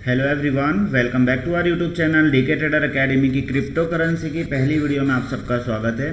Hello everyone, welcome back to our YouTube channel DK trader academy की crypto currency की पहली video में आप सबका स्वागत है।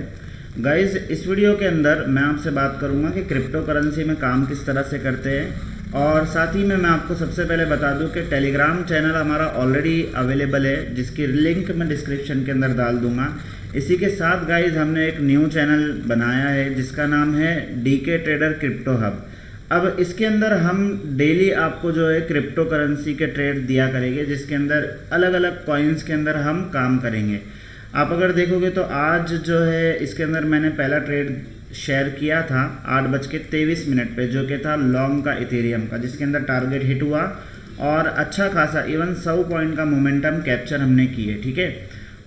गाइस, इस वीडियो के अंदर मैं आपसे बात करूंगा कि क्रिप्टो करेंसी में काम किस तरह से करते हैं और साथ ही में मैं आपको सबसे पहले बता दूं कि टेलीग्राम चैनल हमारा ऑलरेडी अवेलेबल है, जिसकी लिंक मैं डिस्क्रिप्शन के अंदर डाल दूँगा। इसी के साथ गाइज हमने एक न्यू चैनल बनाया है जिसका नाम है डीके ट्रेडर क्रिप्टो हब। अब इसके अंदर हम डेली आपको जो है क्रिप्टो करेंसी के ट्रेड दिया करेंगे, जिसके अंदर अलग अलग कॉइन्स के अंदर हम काम करेंगे। आप अगर देखोगे तो आज जो है इसके अंदर मैंने पहला ट्रेड शेयर किया था 8:23 पे, जो कि था लॉन्ग का इथेरियम का, जिसके अंदर टारगेट हिट हुआ और अच्छा खासा इवन 100 पॉइंट का मोमेंटम कैप्चर हमने किए। ठीक है,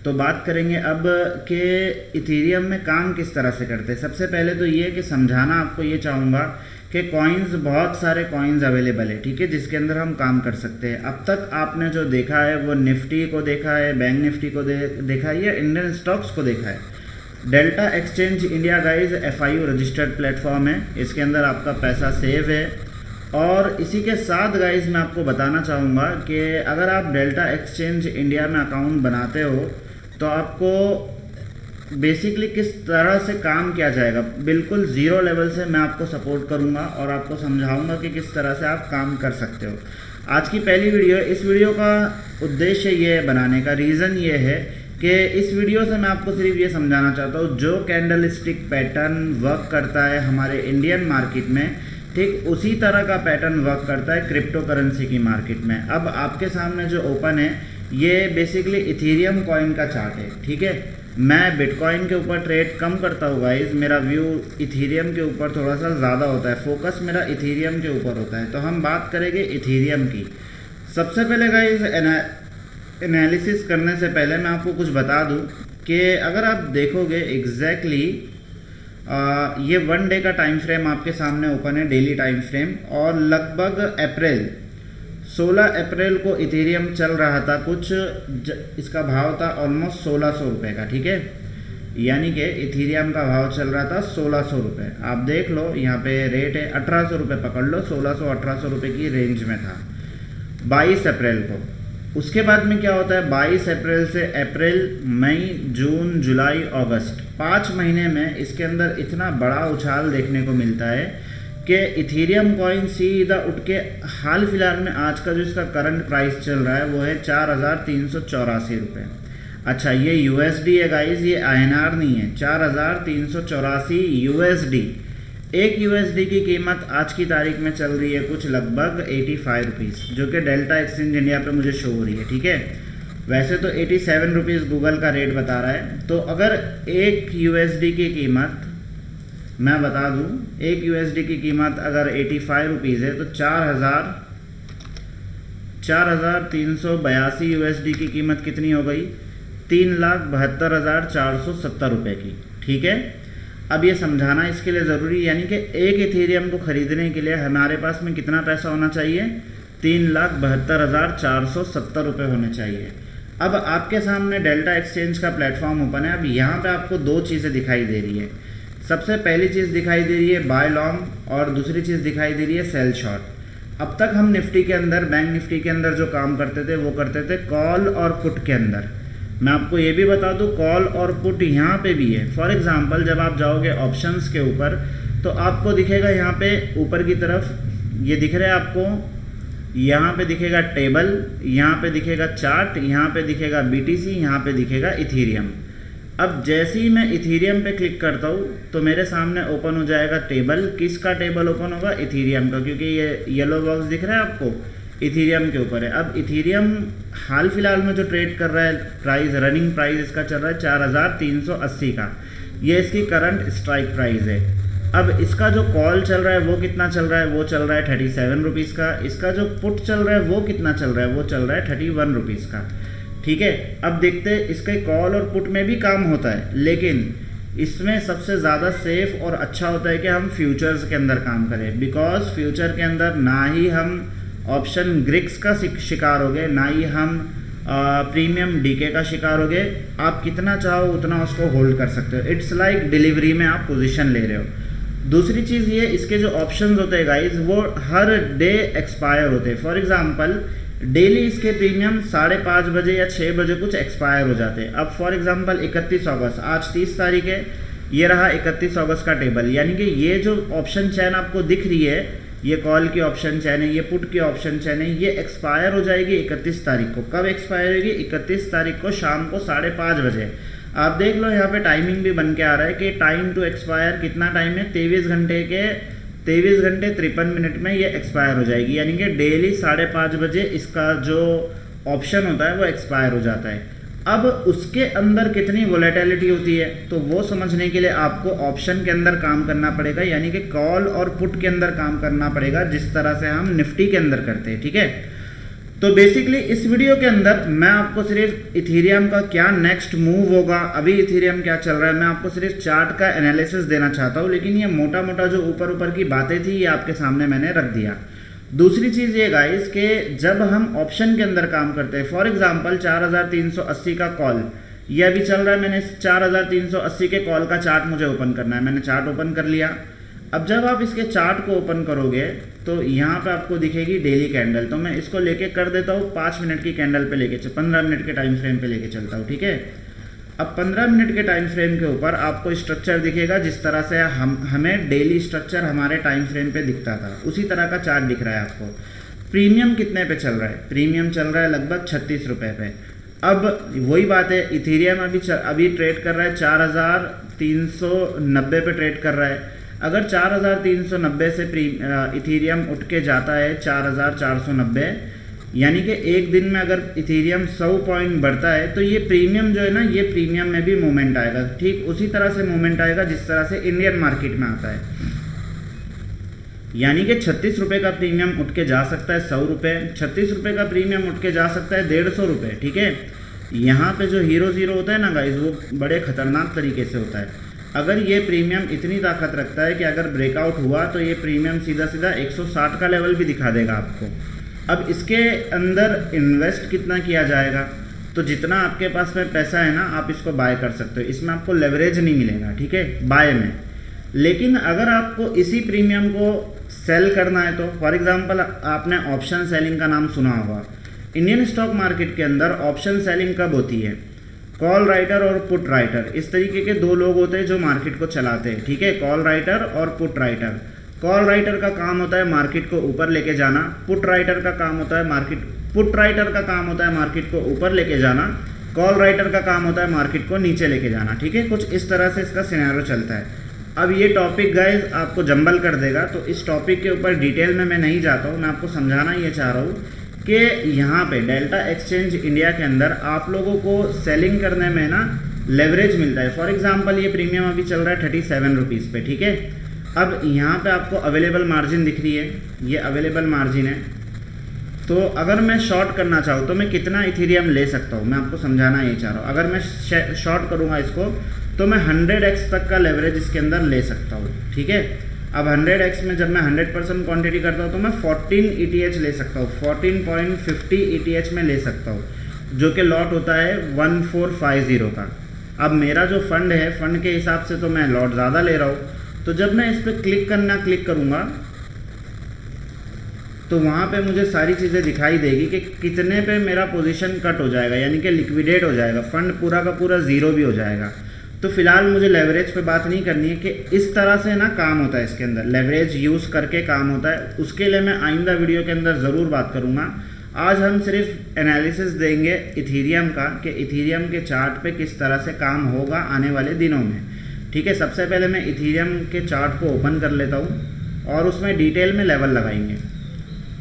तो बात करेंगे अब कि इथेरियम में काम किस तरह से करते हैं। सबसे पहले तो ये कि समझाना आपको ये चाहूँगा कि कॉइन्स, बहुत सारे कॉइन्स अवेलेबल है, ठीक है, जिसके अंदर हम काम कर सकते हैं। अब तक आपने जो देखा है वो निफ्टी को देखा है, बैंक निफ्टी को देखा है या इंडियन स्टॉक्स को देखा है। Delta exchange India guys FIU registered platform है, इसके अंदर आपका पैसा सेव है। और इसी के साथ गाइज मैं आपको बताना चाहूँगा कि अगर आप डेल्टा एक्सचेंज इंडिया में अकाउंट बनाते हो तो आपको बेसिकली किस तरह से काम किया जाएगा, बिल्कुल ज़ीरो लेवल से मैं आपको सपोर्ट करूंगा और आपको समझाऊंगा कि किस तरह से आप काम कर सकते हो। आज की पहली वीडियो, इस वीडियो का उद्देश्य ये बनाने का रीज़न ये है कि इस वीडियो से मैं आपको सिर्फ ये समझाना चाहता हूँ जो कैंडल स्टिक पैटर्न वर्क करता है हमारे इंडियन मार्केट में, ठीक उसी तरह का पैटर्न वर्क करता है क्रिप्टो करेंसी की मार्केट में। अब आपके सामने जो ओपन है ये बेसिकली इथेरियम कॉइन का चार्ट है। ठीक है, मैं बिटकॉइन के ऊपर ट्रेड कम करता हूँ गाइज, मेरा व्यू इथेरियम के ऊपर थोड़ा सा ज़्यादा होता है, फोकस मेरा इथेरियम के ऊपर होता है। तो हम बात करेंगे इथेरियम की। सबसे पहले गाइज एनालिसिस करने से पहले मैं आपको कुछ बता दूँ कि अगर आप देखोगे एग्जैक्टली ये 1 डे का टाइम फ्रेम आपके सामने ओपन है, डेली टाइम फ्रेम, और लगभग 16 अप्रैल को इथेरियम चल रहा था कुछ, इसका भाव था ऑलमोस्ट 1600 रुपये का। ठीक है, यानी कि इथेरियम का भाव चल रहा था 1600 रुपये। आप देख लो यहाँ पे रेट है 1800 रुपये, पकड़ लो, 1600-1800 रुपये की रेंज में था 22 अप्रैल को। उसके बाद में क्या होता है, 22 अप्रैल से अप्रैल, मई, जून, जुलाई, अगस्त, 5 महीने में इसके अंदर इतना बड़ा उछाल देखने को मिलता है कि इथेरियम कॉइन सीधा उठ के हाल फिलहाल में आज का जो इसका करंट प्राइस चल रहा है वो है 4384 रुपये। अच्छा, ये USD है गाइज, ये INR नहीं है। 4384 USD। एक USD की कीमत आज की तारीख में चल रही है कुछ लगभग 85 रुपीज़, जो कि डेल्टा एक्सचेंज इंडिया पे मुझे शो हो रही है। ठीक है, वैसे तो 87 रुपीज़ गूगल का रेट बता रहा है। तो अगर एक USD की कीमत, मैं बता दूं, एक USD की कीमत अगर 85 रुपीज़ है तो 4382 USD की कीमत कितनी हो गई, 3,72,470 रुपये की। ठीक है, अब ये समझाना इसके लिए ज़रूरी, यानी कि एक इथेरियम को ख़रीदने के लिए हमारे पास में कितना पैसा होना चाहिए, 3,72,470 रुपये होने चाहिए। अब आपके सामने डेल्टा एक्सचेंज का प्लेटफॉर्म ओपन है। अब यहाँ पे आपको दो चीज़ें दिखाई दे रही है। सबसे पहली चीज़ दिखाई दे रही है बाय लॉन्ग और दूसरी चीज़ दिखाई दे रही है सेल शॉर्ट। अब तक हम निफ्टी के अंदर, बैंक निफ्टी के अंदर जो काम करते थे वो करते थे कॉल और पुट के अंदर। मैं आपको ये भी बता दूं कॉल और पुट यहाँ पे भी है। फॉर एग्जांपल जब आप जाओगे ऑप्शंस के ऊपर तो आपको दिखेगा यहाँ पे ऊपर की तरफ, ये दिख रहा है आपको, यहाँ पे दिखेगा टेबल, यहाँ पे दिखेगा चार्ट, यहाँ पे दिखेगा BTC, यहाँ पे दिखेगा इथेरियम। अब जैसे ही मैं इथेरियम पे क्लिक करता हूँ तो मेरे सामने ओपन हो जाएगा टेबल। किसका टेबल ओपन होगा, इथेरियम का, क्योंकि ये येलो बॉक्स दिख रहा है आपको, इथेरियम के ऊपर है। अब इथेरियम हाल फिलहाल में जो ट्रेड कर रहा है, प्राइस, रनिंग प्राइस इसका चल रहा है 4380 का, ये इसकी करंट स्ट्राइक प्राइस है। अब इसका जो कॉल चल रहा है वो कितना चल रहा है, वो चल रहा है 37 रुपीज़ का। इसका जो पुट चल रहा है वो कितना चल रहा है, वो चल रहा है 31 रुपीज़ का। ठीक है, अब देखते हैं इसके कॉल और पुट में भी काम होता है, लेकिन इसमें सबसे ज़्यादा सेफ और अच्छा होता है कि हम फ्यूचर्स के अंदर काम करें, बिकॉज फ्यूचर के अंदर ना ही हम ऑप्शन ग्रिक्स का शिकार हो गए, ना ही हम प्रीमियम डीके का शिकार हो गए। आप कितना चाहो उतना उसको होल्ड कर सकते हो। इट्स लाइक डिलीवरी में आप पोजीशन ले रहे हो। दूसरी चीज़ ये, इसके जो ऑप्शंस होते हैं गाइज वो हर डे एक्सपायर होते हैं। फॉर एग्जांपल डेली इसके प्रीमियम 5:30 बजे या 6 बजे कुछ एक्सपायर हो जाते हैं। अब फॉर एग्जांपल 31 अगस्त, आज 30 तारीख है, ये रहा 31 अगस्त का टेबल, यानी कि ये जो ऑप्शन चैन आपको दिख रही है, ये कॉल की ऑप्शन चैन है, ये पुट की ऑप्शन चैन है, ये एक्सपायर हो जाएगी 31 तारीख को। कब एक्सपायर होगी? 31 तारीख को शाम को 5:30 बजे। आप देख लो यहाँ पे टाइमिंग भी बन के आ रहा है कि टाइम टू एक्सपायर कितना टाइम है, 23 घंटे 53 मिनट में ये एक्सपायर हो जाएगी, यानी कि डेली 5:30 बजे इसका जो ऑप्शन होता है वो एक्सपायर हो जाता है। अब उसके अंदर कितनी वोलेटिलिटी होती है, तो वो समझने के लिए आपको ऑप्शन के अंदर काम करना पड़ेगा, यानी कि कॉल और पुट के अंदर काम करना पड़ेगा, जिस तरह से हम निफ्टी के अंदर करते हैं, ठीक है। तो बेसिकली इस वीडियो के अंदर मैं आपको सिर्फ इथेरियम का क्या नेक्स्ट मूव होगा, अभी इथेरियम क्या चल रहा है, मैं आपको सिर्फ चार्ट का एनालिसिस देना चाहता हूँ, लेकिन ये मोटा मोटा जो ऊपर की बातें थी ये आपके सामने मैंने रख दिया। दूसरी चीज़ ये गाइस कि जब हम ऑप्शन के अंदर काम करते हैं, फॉर एग्जांपल 4380 का कॉल ये अभी चल रहा है, मैंने 4380 के कॉल का चार्ट मुझे ओपन करना है, मैंने चार्ट ओपन कर लिया। अब जब आप इसके चार्ट को ओपन करोगे तो यहाँ पे आपको दिखेगी डेली कैंडल, तो मैं इसको लेके कर देता हूँ 5 मिनट की कैंडल पे लेके 15 मिनट के टाइम फ्रेम पे लेके चलता हूँ, ठीक है। अब 15 मिनट के टाइम फ्रेम के ऊपर आपको स्ट्रक्चर दिखेगा, जिस तरह से हमें डेली स्ट्रक्चर हमारे टाइम फ्रेम पे दिखता था, उसी तरह का चार्ट दिख रहा है आपको। प्रीमियम कितने पे चल रहा है? प्रीमियम चल रहा है लगभग 36 रुपये पे। अब वही बात है, इथेरियम अभी ट्रेड कर रहा है 4390 पे ट्रेड कर रहा है। अगर 4390 से इथेरियम उठ के जाता है 4490, यानी कि एक दिन में अगर इथेरियम 100 पॉइंट बढ़ता है तो ये प्रीमियम जो है ना, ये प्रीमियम में भी मूवमेंट आएगा, ठीक उसी तरह से मूवमेंट आएगा जिस तरह से इंडियन मार्केट में आता है। यानी कि 36 रुपये का प्रीमियम उठ के जा सकता है 100 रुपये, 36 रुपये का प्रीमियम उठ के जा सकता है 150 रुपये, ठीक है। यहाँ पे जो हीरो ज़ीरो होता है ना गाइस, वो बड़े ख़तरनाक तरीके से होता है। अगर ये प्रीमियम इतनी ताकत रखता है कि अगर ब्रेकआउट हुआ तो ये प्रीमियम सीधा 160 का लेवल भी दिखा देगा आपको। अब इसके अंदर इन्वेस्ट कितना किया जाएगा, तो जितना आपके पास में पैसा है ना, आप इसको बाय कर सकते हो, इसमें आपको लेवरेज नहीं मिलेगा, ठीक है, बाय में। लेकिन अगर आपको इसी प्रीमियम को सेल करना है तो फॉर एग्जांपल आपने ऑप्शन सेलिंग का नाम सुना होगा। इंडियन स्टॉक मार्केट के अंदर ऑप्शन सेलिंग कब होती है? कॉल राइटर और पुट राइटर, इस तरीके के दो लोग होते हैं जो मार्केट को चलाते हैं, ठीक है, कॉल राइटर और पुट राइटर। कॉल राइटर का काम होता है मार्केट को ऊपर लेके जाना, पुट राइटर का काम होता है मार्केट को ऊपर लेके जाना, कॉल राइटर का काम होता है मार्केट को नीचे लेके जाना, ठीक है। कुछ इस तरह से इसका सिनेरियो चलता है। अब ये टॉपिक गाइस आपको जंबल कर देगा, तो इस टॉपिक के ऊपर डिटेल में मैं नहीं जाता हूँ, मैं आपको समझाना ये चाह रहा हूँ कि यहाँ पे डेल्टा एक्सचेंज इंडिया के अंदर आप लोगों को सेलिंग करने में ना लेवरेज मिलता है। फॉर एग्जांपल ये प्रीमियम अभी चल रहा है 37 रुपीज़ पे, ठीक है। अब यहाँ पे आपको अवेलेबल मार्जिन दिख रही है, ये अवेलेबल मार्जिन है। तो अगर मैं शॉर्ट करना चाहूँ तो मैं कितना इथेरियम ले सकता हूँ, मैं आपको समझाना ये चाह रहा हूँ। अगर मैं शॉर्ट करूँगा इसको तो मैं 100x तक का लेवरेज इसके अंदर ले सकता हूँ, ठीक है। अब 100x में जब मैं 100% क्वांटिटी करता हूँ तो मैं 14 ETH ले सकता हूँ, 14.50 ETH में ले सकता हूँ, जो कि लॉट होता है 1450 का। अब मेरा जो फंड है, फंड के हिसाब से तो मैं लॉट ज़्यादा ले रहा हूँ, तो जब मैं इस पर क्लिक करूँगा तो वहाँ पे मुझे सारी चीज़ें दिखाई देगी कि कितने पे मेरा पोजीशन कट हो जाएगा, यानी कि लिक्विडेट हो जाएगा, फंड पूरा का पूरा ज़ीरो भी हो जाएगा। तो फिलहाल मुझे लेवरेज पे बात नहीं करनी है कि इस तरह से ना काम होता है, इसके अंदर लेवरेज यूज़ करके काम होता है, उसके लिए मैं आइंदा वीडियो के अंदर ज़रूर बात करूँगा। आज हम सिर्फ एनालिसिस देंगे इथेरियम का कि इथेरियम के चार्ट पे किस तरह से काम होगा आने वाले दिनों में, ठीक है। सबसे पहले मैं इथेरियम के चार्ट को ओपन कर लेता हूँ और उसमें डिटेल में लेवल लगाएंगे।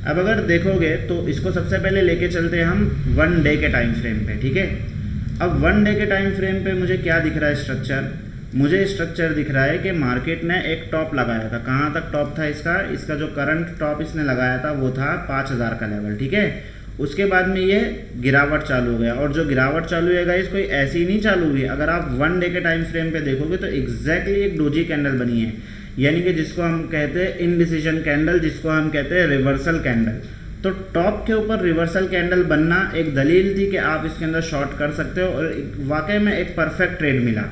अब अगर देखोगे तो इसको सबसे पहले लेके चलते हैं हम 1 डे के टाइम फ्रेम पे, ठीक है। अब 1 डे के टाइम फ्रेम पे मुझे क्या दिख रहा है स्ट्रक्चर, मुझे स्ट्रक्चर दिख रहा है कि मार्केट ने एक टॉप लगाया था। कहाँ तक टॉप था इसका जो करंट टॉप इसने लगाया था वो था 5000 का लेवल, ठीक है। उसके बाद में ये गिरावट चालू हो गया, और जो गिरावट चालू है गाइस कोई ऐसी ही नहीं चालू हुई। अगर आप 1 डे के टाइम फ्रेम पे देखोगे तो एग्जैक्टली एक डोजी कैंडल बनी है, यानी कि जिसको हम कहते हैं इनडिसीजन कैंडल, जिसको हम कहते हैं रिवर्सल कैंडल। तो टॉप के ऊपर रिवर्सल कैंडल बनना एक दलील थी कि आप इसके अंदर शॉर्ट कर सकते हो, और वाकई में एक परफेक्ट ट्रेड मिला।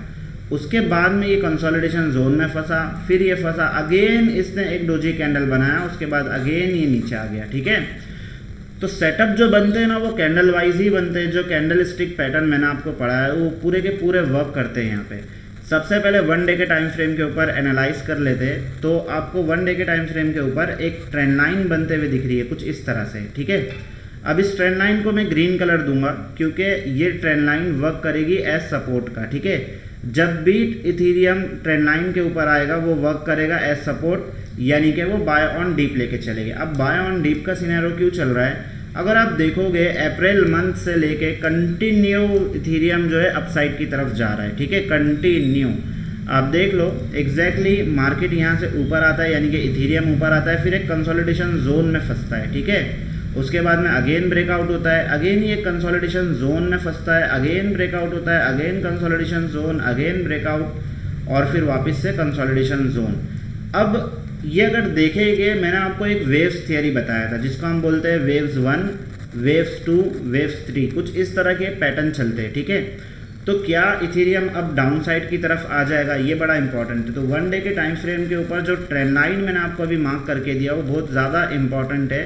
उसके बाद में ये कंसोलिडेशन जोन में फंसा, फिर ये फंसा, अगेन इसने एक डोजी कैंडल बनाया, उसके बाद अगेन ये नीचे आ गया, ठीक है। तो सेटअप जो बनते हैं ना वो कैंडल वाइज ही बनते हैं। जो कैंडल स्टिक पैटर्न मैंने आपको पढ़ाया है वो पूरे के पूरे वर्क करते हैं यहाँ पे। सबसे पहले 1 डे के टाइम फ्रेम के ऊपर एनालाइज कर लेते हैं तो आपको 1 डे के टाइम फ्रेम के ऊपर एक ट्रेंड लाइन बनते हुए दिख रही है कुछ इस तरह से, ठीक है। अब इस ट्रेंड लाइन को मैं ग्रीन कलर दूंगा क्योंकि ये ट्रेंड लाइन वर्क करेगी एज सपोर्ट का, ठीक है। जब भी इथीरियम ट्रेंड लाइन के ऊपर आएगा वो वर्क करेगा एज सपोर्ट, यानी कि वो बाय ऑन डीप लेके चलेगा। अब बाय ऑन डीप का सिनेरियो क्यों चल रहा है, अगर आप देखोगे अप्रैल मंथ से लेके कंटिन्यू इथीरियम जो है अपसाइड की तरफ जा रहा है, ठीक है, कंटिन्यू। आप देख लो एग्जैक्टली मार्केट यहाँ से ऊपर आता है यानी कि इथीरियम ऊपर आता है, फिर एक कंसोलिडेशन जोन में फंसता है, ठीक है। उसके बाद में अगेन ब्रेकआउट होता है, अगेन ये कंसोलिडेशन जोन में फंसता है, अगेन ब्रेकआउट होता है, again consolidation zone, again breakout और फिर वापस से कंसोलिडेशन जोन। अब ये अगर देखेंगे मैंने आपको एक वेव्स थियरी बताया था जिसको हम बोलते हैं वेव्स 1, वेव्स 2, वेव्स 3, कुछ इस तरह के पैटर्न चलते हैं, ठीक है। तो क्या इथीरियम अब डाउन साइड की तरफ आ जाएगा, ये बड़ा इंपॉर्टेंट है। तो 1 डे के टाइम फ्रेम के ऊपर जो ट्रेंड लाइन मैंने आपको अभी मार्क करके दिया वो बहुत ज़्यादा इंपॉर्टेंट है।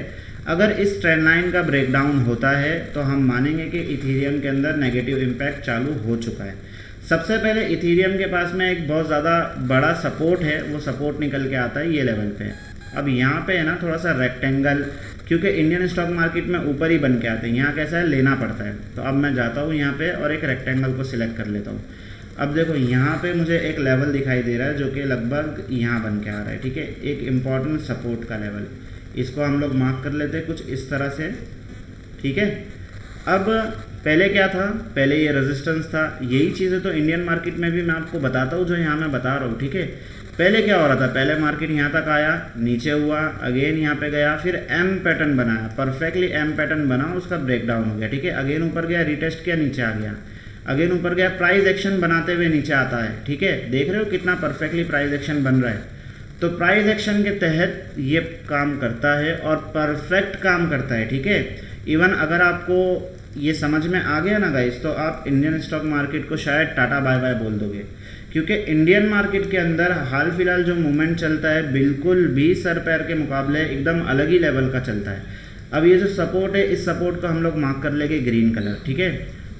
अगर इस ट्रेंड लाइन का ब्रेकडाउन होता है तो हम मानेंगे कि इथीरियम के अंदर नेगेटिव इम्पैक्ट चालू हो चुका है। सबसे पहले इथीरियम के पास में एक बहुत ज़्यादा बड़ा सपोर्ट है, वो सपोर्ट निकल के आता है ये लेवल पे। अब यहाँ पे है ना थोड़ा सा रेक्टेंगल, क्योंकि इंडियन स्टॉक मार्केट में ऊपर ही बन के आते हैं, यहाँ कैसा है लेना पड़ता है। तो अब मैं जाता हूँ यहाँ पे और एक रेक्टेंगल को सिलेक्ट कर लेता हूँ। अब देखो यहाँ पे मुझे एक लेवल दिखाई दे रहा है जो कि लगभग यहाँ बन के आ रहा है, ठीक है, एक इम्पॉर्टेंट सपोर्ट का लेवल। इसको हम लोग मार्क कर लेते हैं कुछ इस तरह से, ठीक है। अब पहले क्या था, पहले ये रेजिस्टेंस था। यही चीज़ें तो इंडियन मार्केट में भी मैं आपको बताता हूँ जो यहाँ मैं बता रहा हूँ, ठीक है। पहले क्या हो रहा था, पहले मार्केट यहाँ तक आया, नीचे हुआ, अगेन यहाँ पे गया, फिर एम पैटर्न बनाया, परफेक्टली एम पैटर्न बना, उसका ब्रेकडाउन हो गया, ठीक है। अगेन ऊपर गया, रिटेस्ट किया, नीचे आ गया, अगेन ऊपर गया, प्राइस एक्शन बनाते हुए नीचे आता है, ठीक है। देख रहे हो कितना परफेक्टली प्राइस एक्शन बन रहा है। तो प्राइस एक्शन के तहत ये काम करता है और परफेक्ट काम करता है, ठीक है। इवन अगर आपको ये समझ में आ गया ना गाइस तो आप इंडियन स्टॉक मार्केट को शायद टाटा बाय बाय बोल दोगे, क्योंकि इंडियन मार्केट के अंदर हाल फिलहाल जो मूवमेंट चलता है बिल्कुल भी सर पैर के मुकाबले एकदम अलग ही लेवल का चलता है। अब ये जो सपोर्ट है इस सपोर्ट को हम लोग मार्क कर लेंगे ग्रीन कलर, ठीक है,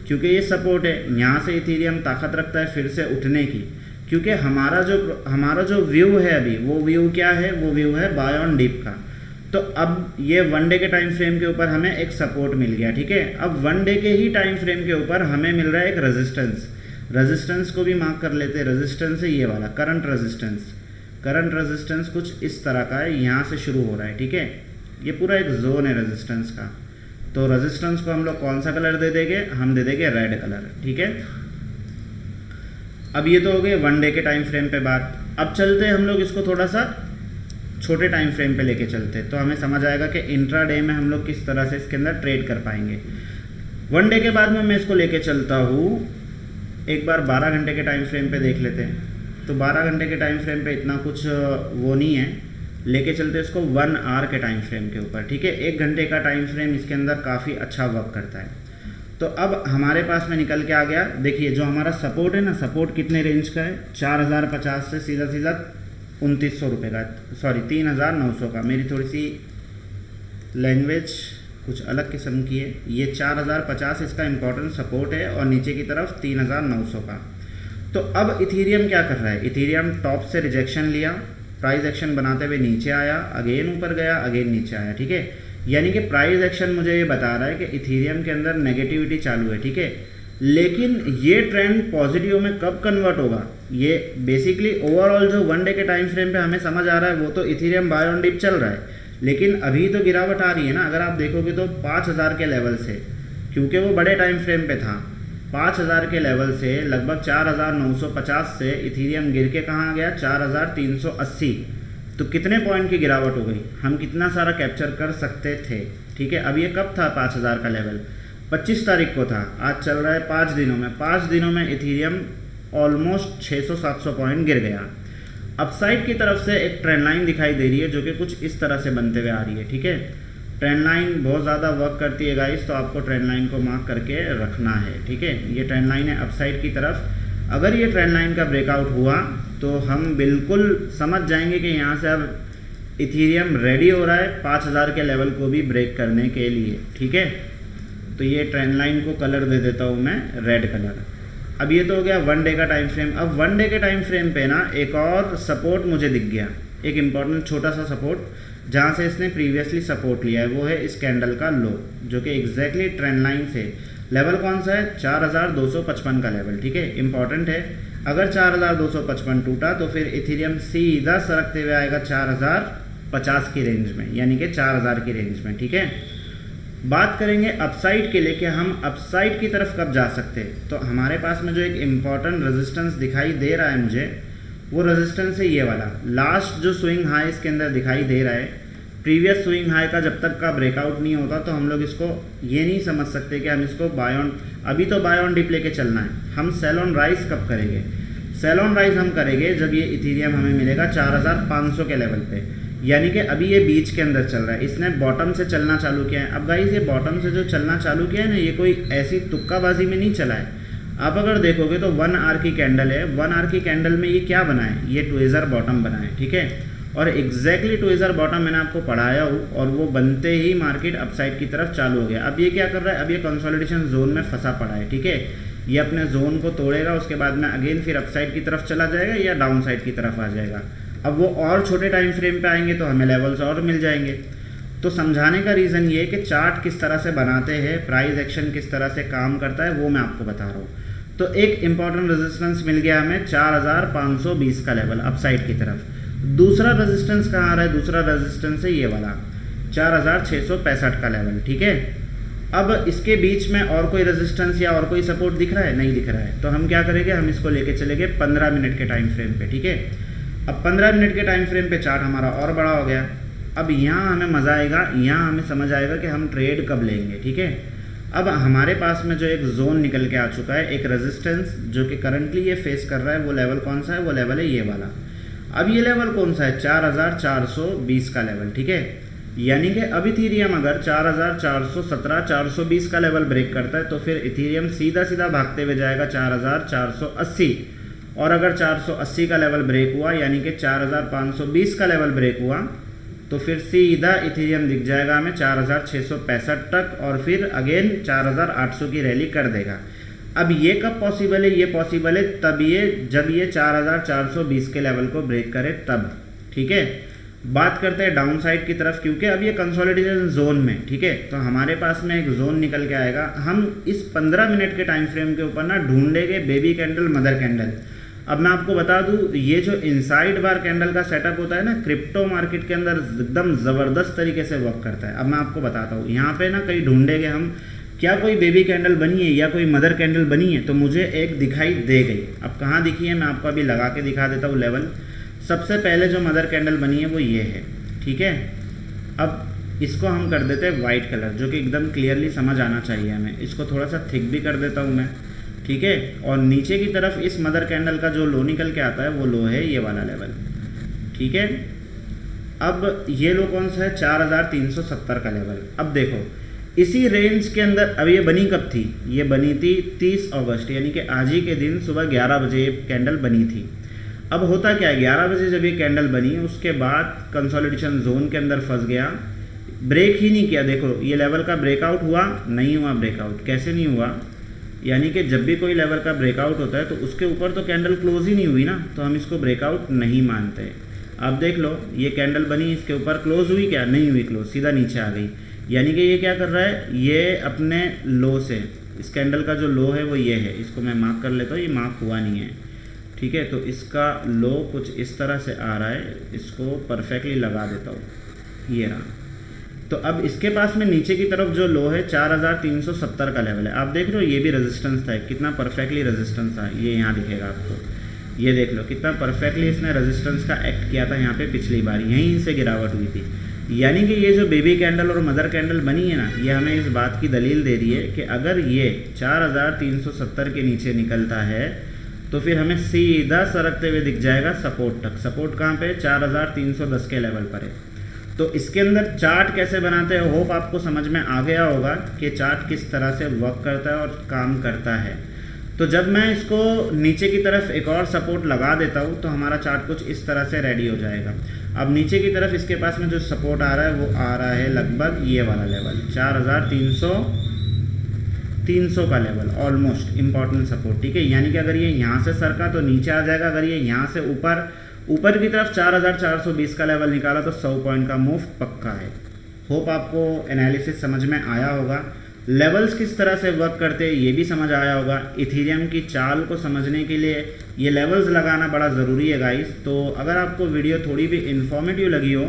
क्योंकि ये सपोर्ट है, यहाँ से इथीरियम ताकत रखता है फिर से उठने की, क्योंकि हमारा जो व्यू है अभी वो व्यू क्या है, वो व्यू है बाय ऑन डीप का। तो अब ये 1 डे के टाइम फ्रेम के ऊपर हमें एक सपोर्ट मिल गया, ठीक है। अब 1 डे के ही टाइम फ्रेम के ऊपर हमें मिल रहा है एक रेजिस्टेंस को भी मार्क कर लेते हैं। रेजिस्टेंस है ये वाला करंट रेजिस्टेंस कुछ इस तरह का है, यहाँ से शुरू हो रहा है, ठीक है। ये पूरा एक जोन है रेजिस्टेंस का। तो रेजिस्टेंस को हम लोग कौन सा कलर दे देंगे, हम दे देंगे रेड कलर, ठीक है। अब ये तो हो गए 1 डे के टाइम फ्रेम पे बात। अब चलते हैं हम लोग इसको थोड़ा सा छोटे टाइम फ्रेम पे लेके चलते हैं तो हमें समझ आएगा कि इंट्रा डे में हम लोग किस तरह से इसके अंदर ट्रेड कर पाएंगे। 1 डे के बाद में मैं इसको लेके चलता हूँ, एक बार 12 घंटे के टाइम फ्रेम पे देख लेते हैं। तो 12 घंटे के टाइम फ्रेम पे इतना कुछ वो नहीं है, लेके चलते इसको 1 आवर के टाइम फ्रेम के ऊपर, ठीक है। 1 घंटे का टाइम फ्रेम इसके अंदर काफ़ी अच्छा वर्क करता है। तो अब हमारे पास में निकल के आ गया, देखिए जो हमारा सपोर्ट है ना, सपोर्ट कितने रेंज का है, 4050 से सीधा 2900 रुपये का, सॉरी 3900 का। मेरी थोड़ी सी लैंग्वेज कुछ अलग किस्म की है। ये 4050 इसका इम्पोर्टेंट सपोर्ट है और नीचे की तरफ 3900 का। तो अब इथीरियम क्या कर रहा है, इथीरियम टॉप से रिजेक्शन लिया, प्राइस एक्शन बनाते हुए नीचे आया, अगेन ऊपर गया, अगेन नीचे आया, ठीक है। यानी कि प्राइस एक्शन मुझे ये बता रहा है कि इथीरियम के अंदर नेगेटिविटी चालू है, ठीक है। लेकिन ये ट्रेंड पॉजिटिव में कब कन्वर्ट होगा, ये बेसिकली ओवरऑल जो 1 डे के टाइम फ्रेम पे हमें समझ आ रहा है वो तो इथीरियम बाय ऑन डिप चल रहा है, लेकिन अभी तो गिरावट आ रही है ना। अगर आप देखोगे तो 5000 के लेवल से, क्योंकि वो बड़े टाइम फ्रेम पे था, 5000 के लेवल से लगभग 4950 से इथीरियम गिर के कहाँ आ गया, 4380। तो कितने पॉइंट की गिरावट हो गई, हम कितना सारा कैप्चर कर सकते थे, ठीक है। अब ये कब था 5000 का लेवल, 25 तारीख को था, आज चल रहा है 5 दिनों में। 5 दिनों में इथीरियम ऑलमोस्ट 600-700 पॉइंट गिर गया। अपसाइड की तरफ से एक ट्रेंड लाइन दिखाई दे रही है जो कि कुछ इस तरह से बनते हुए आ रही है, ठीक है। ट्रेंड लाइन बहुत ज़्यादा वर्क करती है गाइस, तो आपको ट्रेंड लाइन को मार्क करके रखना है, ठीक है। ये ट्रेंड लाइन है अपसाइड की तरफ। अगर ये ट्रेंड लाइन का ब्रेकआउट हुआ तो हम बिल्कुल समझ जाएंगे कि यहाँ से अब इथीरियम रेडी हो रहा है 5000 के लेवल को भी ब्रेक करने के लिए, ठीक है। तो ये ट्रेंड लाइन को कलर दे देता हूँ मैं रेड कलर। अब ये तो हो गया 1 डे का टाइम फ्रेम। अब 1 डे के टाइम फ्रेम पे ना एक और सपोर्ट मुझे दिख गया, एक इम्पॉर्टेंट छोटा सा सपोर्ट जहाँ से इसने प्रीवियसली सपोर्ट लिया है, वो है इस कैंडल का लो, जो कि एग्जैक्टली ट्रेंड लाइन से लेवल कौन सा है 4255 का लेवल, ठीक है, इंपॉर्टेंट है। अगर 4255 टूटा तो फिर इथीरियम सीधा सरकते हुए आएगा 4050 की रेंज में, यानी कि 4000 की रेंज में, ठीक है। बात करेंगे अपसाइड के लिए कि हम अपसाइड की तरफ कब जा सकते हैं। तो हमारे पास में जो एक इम्पॉर्टेंट रेजिस्टेंस दिखाई दे रहा है मुझे, वो रेजिस्टेंस है ये वाला। लास्ट जो स्विंग हाई इसके अंदर दिखाई दे रहा है, प्रीवियस स्विंग हाई का जब तक का ब्रेकआउट नहीं होता तो हम लोग इसको ये नहीं समझ सकते कि हम इसको बाय ऑन, अभी तो बाय ऑन डिप लेके चलना है। हम सेल ऑन राइज कब करेंगे? सेल ऑन राइज हम करेंगे जब ये इथीरियम हमें मिलेगा 4500 के लेवल पे, यानी कि अभी ये बीच के अंदर चल रहा है, इसने बॉटम से चलना चालू किया है। अब गाइस ये बॉटम से जो चलना चालू किया है ना, ये कोई ऐसी तुक्काबाजी में नहीं चला है। आप अगर देखोगे तो 1 आवर की कैंडल है, 1 आवर की कैंडल में ये क्या बना है, ये ट्विज़र बॉटम बना है, ठीक है। और एग्जैक्टली ट्विज़र बॉटम मैंने आपको पढ़ाया हूँ, और वो बनते ही मार्केट अपसाइड की तरफ चालू हो गया। अब ये क्या कर रहा है, अब ये कंसोलिडेशन जोन में फंसा पड़ा है, ठीक है। ये अपने जोन को तोड़ेगा, उसके बाद में अगेन फिर अपसाइड की तरफ चला जाएगा या डाउन साइड की तरफ आ जाएगा। अब वो और छोटे टाइम फ्रेम पे आएंगे तो हमें लेवल्स और मिल जाएंगे। तो समझाने का रीज़न ये है कि चार्ट किस तरह से बनाते हैं, प्राइस एक्शन किस तरह से काम करता है, वो मैं आपको बता रहा हूँ। तो एक इंपॉर्टेंट रेजिस्टेंस मिल गया हमें 4520 का लेवल अपसाइड की तरफ। दूसरा रेजिस्टेंस कहाँ आ रहा है? दूसरा रेजिस्टेंस है ये वाला 4665 का लेवल, ठीक है। अब इसके बीच में और कोई रेजिस्टेंस या और कोई सपोर्ट दिख रहा है? नहीं दिख रहा है। तो हम क्या करेंगे, हम इसको लेके चलेंगे 15 मिनट के टाइम फ्रेम पे, ठीक है। अब 15 मिनट के टाइम फ्रेम पे चार्ट हमारा और बड़ा हो गया। अब यहाँ हमें मज़ा आएगा, यहाँ हमें समझ आएगा कि हम ट्रेड कब लेंगे, ठीक है। अब हमारे पास में जो एक जोन निकल के आ चुका है, एक रेजिस्टेंस जो कि करंटली ये फेस कर रहा है, वो लेवल कौन सा है? वो लेवल है ये वाला। अब ये लेवल कौन सा है? 4420 का लेवल, ठीक है। यानी कि अब इथीरियम अगर 4417 420 का लेवल ब्रेक करता है तो फिर इथीरियम सीधा सीधा भागते हुए जाएगा 4480, और अगर 480 का लेवल ब्रेक हुआ यानी कि 4520 का लेवल ब्रेक हुआ तो फिर सीधा इथीरियम दिख जाएगा हमें 4665 तक, और फिर अगेन 4800 की रैली कर देगा। अब ये कब पॉसिबल है? ये पॉसिबल है तब जब ये 4420 के लेवल को ब्रेक करे तब, ठीक है। बात करते हैं डाउन साइड की तरफ, क्योंकि अब ये कंसोलिडेशन जोन में, ठीक है। तो हमारे पास में एक जोन निकल के आएगा। हम इस 15 मिनट के टाइम फ्रेम के ऊपर ना ढूंढेंगे बेबी कैंडल, मदर कैंडल। अब मैं आपको बता दूं, ये जो इनसाइड बार कैंडल का सेटअप होता है ना, क्रिप्टो मार्केट के अंदर एकदम ज़बरदस्त तरीके से वर्क करता है। अब मैं आपको बताता हूँ, यहाँ पे ना कहीं ढूंढेंगे हम, क्या कोई बेबी कैंडल बनी है या कोई मदर कैंडल बनी है, तो मुझे एक दिखाई दे गई। अब कहाँ दिखी है मैं आपको अभी लगा के दिखा देता हूँ लेवल। सबसे पहले जो मदर कैंडल बनी है वो ये है, ठीक है। अब इसको हम कर देते हैं वाइट कलर, जो कि एकदम क्लियरली समझ आना चाहिए हमें। इसको थोड़ा सा थिक भी कर देता हूँ मैं, ठीक है। और नीचे की तरफ इस मदर कैंडल का जो लो निकल के आता है वो लो है ये वाला लेवल, ठीक है। अब ये लो कौन सा है? 4370 का लेवल। अब देखो इसी रेंज के अंदर, अब ये बनी कब थी? ये बनी थी 30 अगस्त, यानी कि आज ही के दिन सुबह 11 बजे ये कैंडल बनी थी। अब होता क्या है, 11 बजे जब ये कैंडल बनी उसके बाद कंसोलिडेशन जोन के अंदर फंस गया, ब्रेक ही नहीं किया। देखो ये लेवल का ब्रेकआउट हुआ नहीं हुआ? ब्रेकआउट कैसे नहीं हुआ? यानी कि जब भी कोई लेवल का ब्रेकआउट होता है तो उसके ऊपर तो कैंडल क्लोज ही नहीं हुई ना, तो हम इसको ब्रेकआउट नहीं मानते। अब देख लो ये कैंडल बनी, इसके ऊपर क्लोज हुई क्या? नहीं हुई क्लोज, सीधा नीचे आ गई। यानी कि ये क्या कर रहा है, ये अपने लो से, इस कैंडल का जो लो है वो ये है, इसको मैं मार्क कर लेता हूँ, ये मार्क हुआ नहीं है, ठीक है। तो इसका लो कुछ इस तरह से आ रहा है, इसको परफेक्टली लगा देता हूँ, ये रहा। तो अब इसके पास में नीचे की तरफ जो लो है 4370 का लेवल है। आप देख रहे हो ये भी रेजिस्टेंस था, कितना परफेक्टली रेजिस्टेंस था, ये यहाँ दिखेगा आपको। ये देख लो कितना परफेक्टली इसने रेजिस्टेंस का एक्ट किया था यहाँ पे पिछली बार, यहीं से गिरावट हुई थी। यानी कि ये जो बेबी कैंडल और मदर कैंडल बनी है ना, ये हमें इस बात की दलील दे रही है कि अगर ये 4370 के नीचे निकलता है तो फिर हमें सीधा सरकते हुए दिख जाएगा सपोर्ट तक। सपोर्ट कहाँ पे? 4310 के लेवल पर है। तो इसके अंदर चार्ट कैसे बनाते हैं, होप आपको समझ में आ गया होगा कि चार्ट किस तरह से वर्क करता है और काम करता है। तो जब मैं इसको नीचे की तरफ एक और सपोर्ट लगा देता हूँ तो हमारा चार्ट कुछ इस तरह से रेडी हो जाएगा। अब नीचे की तरफ इसके पास में जो सपोर्ट आ रहा है वो आ रहा है लगभग ये वाला लेवल 4300 का लेवल, ऑलमोस्ट इम्पॉर्टेंट सपोर्ट, ठीक है। यानी कि अगर ये यहाँ से सरका तो नीचे आ जाएगा, अगर ये यहाँ से ऊपर की तरफ 4420 का लेवल निकाला तो 100 पॉइंट का मूव पक्का है। होप आपको एनालिसिस समझ में आया होगा, लेवल्स किस तरह से वर्क करते हैं ये भी समझ आया होगा। इथीरियम की चाल को समझने के लिए ये लेवल्स लगाना बड़ा ज़रूरी है गाइस। तो अगर आपको वीडियो थोड़ी भी इन्फॉर्मेटिव लगी हो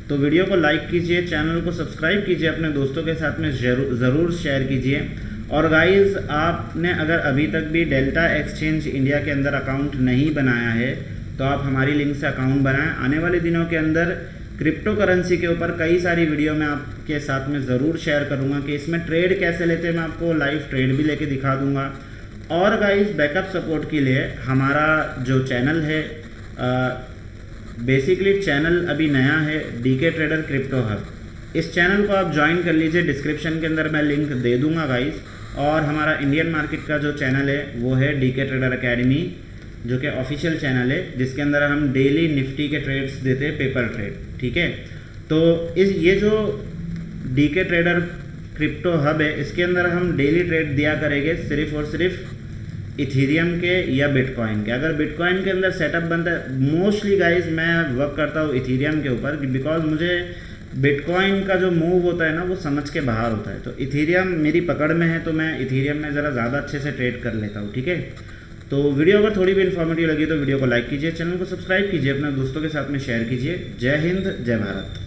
तो वीडियो को लाइक कीजिए, चैनल को सब्सक्राइब कीजिए, अपने दोस्तों के साथ में ज़रूर शेयर कीजिए। और गाइस आपने अगर अभी तक भी डेल्टा एक्सचेंज इंडिया के अंदर अकाउंट नहीं बनाया है तो आप हमारी लिंक से अकाउंट बनाएं। आने वाले दिनों के अंदर क्रिप्टो करेंसी के ऊपर कई सारी वीडियो मैं आपके साथ में ज़रूर शेयर करूंगा कि इसमें ट्रेड कैसे लेते हैं, मैं आपको लाइव ट्रेड भी लेके दिखा दूंगा। और गाइस बैकअप सपोर्ट के लिए हमारा जो चैनल है, बेसिकली चैनल अभी नया है, डीके ट्रेडर क्रिप्टो हब, इस चैनल को आप ज्वाइन कर लीजिए, डिस्क्रिप्शन के अंदर मैं लिंक दे दूँगा गाइस। और हमारा इंडियन मार्केट का जो चैनल है वो है डीके ट्रेडर अकेडमी, जो कि ऑफिशियल चैनल है, जिसके अंदर हम डेली निफ्टी के ट्रेड्स देते हैं, पेपर ट्रेड, ठीक है। तो ये जो डीके ट्रेडर क्रिप्टो हब है इसके अंदर हम डेली ट्रेड दिया करेंगे सिर्फ और सिर्फ इथीरियम के या बिटकॉइन के। अगर बिटकॉइन के अंदर सेटअप बनता है, मोस्टली गाइज मैं वर्क करता हूँ इथीरियम के ऊपर, बिकॉज मुझे बिटकॉइन का जो मूव होता है ना वो समझ के बाहर होता है। तो इथीरियम मेरी पकड़ में है तो मैं इथीरियम में ज़रा ज़्यादा अच्छे से ट्रेड कर लेता हूँ, ठीक है। तो वीडियो अगर थोड़ी भी इन्फॉर्मेटिव लगी तो वीडियो को लाइक कीजिए, चैनल को सब्सक्राइब कीजिए, अपने दोस्तों के साथ में शेयर कीजिए। जय हिंद, जय भारत।